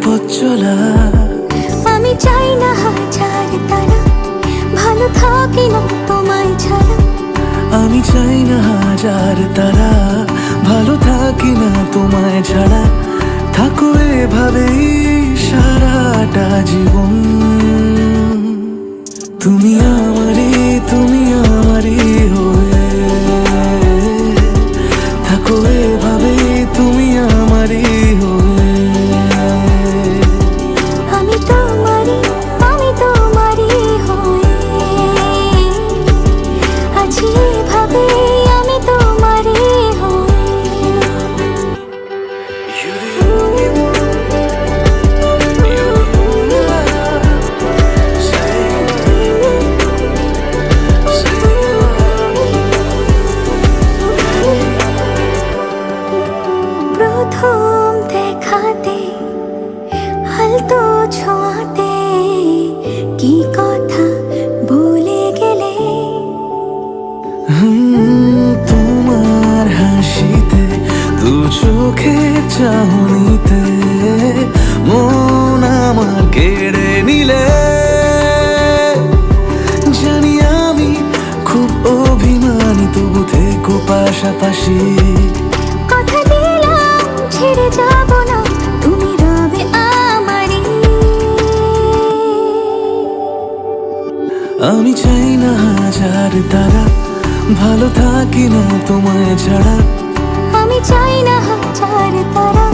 পথ চলা। আমি চাই না হাজার তারা, ভালো থাকি না তোমায় ছাড়া। আমি চাই না হাজার তারা, ভালো থাকি না তোমায় ছাড়া। থাকো এভাবেই সারাটা জীবন। তুমি আমারই হয়ে থাকো এভাবেই, তুমি আমারই হয়ে। আমি তোমারই হয়ে আছি এভাবে, আমি তোমারই হয়ে। প্রথম দেখাতে হালতো ছোঁয়াতে কি কথা বলে গেলে। তোমার হাসিতে, দু চোখে চাহনিতে মন আমার কেড়ে নিলে। জানি আমি খুব অভিমানী, তবু থেকো পাশাপাশি। কথা দিলাম ছেড়ে যাব না, তুমি রবে আমারই। আমি চাই না হাজার তারা, ভালো থাকি না তোমায় ছাড়া। আমি চাই না হাজার তারা,